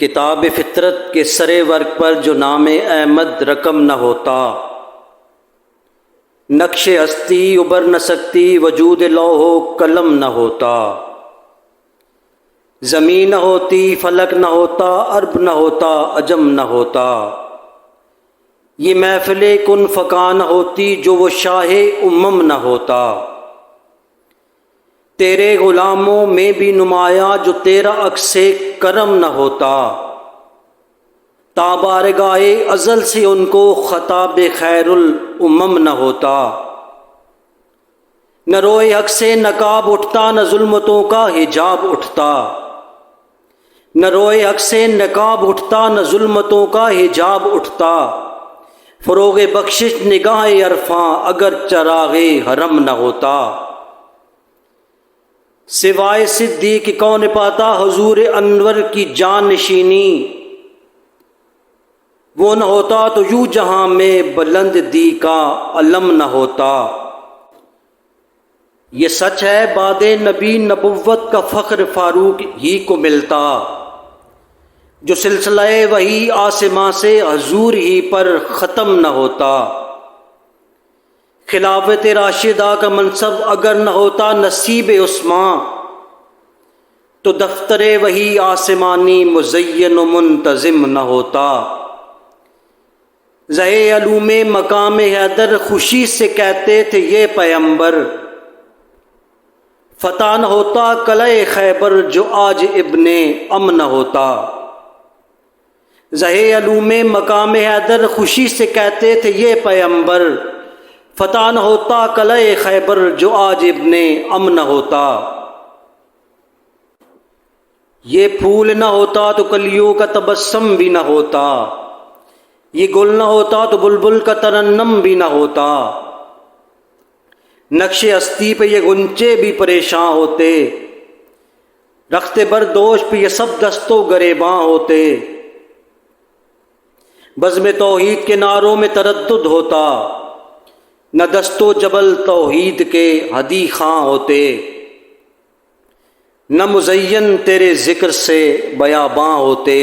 کتاب فطرت کے سر ورق پر جو نام احمد رقم نہ ہوتا، نقش ہستی ابھر نہ سکتی وجود لوح و قلم نہ ہوتا، زمین نہ ہوتی فلک نہ ہوتا عرب نہ ہوتا عجم نہ ہوتا، یہ محفل کن فکا نہ ہوتی جو وہ شاہ امم نہ ہوتا، تیرے غلاموں میں بھی نمایاں جو تیرا عکس کرم نہ ہوتا، تا بارگاہ ازل سے ان کو خطاب خیر الامم نہ ہوتا، نہ روئے حق سے نقاب اٹھتا نہ ظلمتوں کا حجاب اٹھتا، نہ روئے حق سے نقاب اٹھتا نہ ظلمتوں کا حجاب اٹھتا، فروغ بخشش نگاہ عرفاں اگر چراغ حرم نہ ہوتا، سوائے صدیق کون پاتا حضور انور کی جان نشینی، وہ نہ ہوتا تو یوں جہاں میں بلند دی کا علم نہ ہوتا۔ یہ سچ ہے بعد نبی نبوت کا فخر فاروق ہی کو ملتا، جو سلسلہ وحی آسماں سے حضور ہی پر ختم نہ ہوتا، خلافت راشدہ کا منصب اگر نہ ہوتا نصیب عثمان، تو دفتر وحی آسمانی مزین و منتظم نہ ہوتا، زہے علوم مقام حیدر خوشی سے کہتے تھے یہ پیمبر، فتح نہ ہوتا قلعہ خیبر جو آج ابن ام نہ ہوتا، زہے علوم مقام حیدر خوشی سے کہتے تھے یہ پیمبر، فتح نہ ہوتا قلعہ خیبر جو آج ابن ام نہ ہوتا، یہ پھول نہ ہوتا تو کلیوں کا تبسم بھی نہ ہوتا، یہ گل نہ ہوتا تو بلبل کا ترنم بھی نہ ہوتا، نقش ہستی پہ یہ گنچے بھی پریشاں ہوتے، رخت بردوش پہ یہ سب دست و گریباں ہوتے، بزم توحید کے نعروں میں تردد ہوتا، نہ دست و جبل توحید کے ہدی خواں ہوتے، نہ مزین تیرے ذکر سے بیاباں ہوتے۔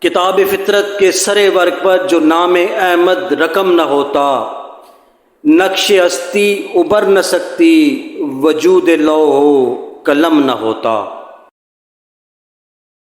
کتاب فطرت کے سر ورق پر جو نام احمد رقم نہ ہوتا، نقش ہستی ابھر نہ سکتی وجود لوح و قلم نہ ہوتا۔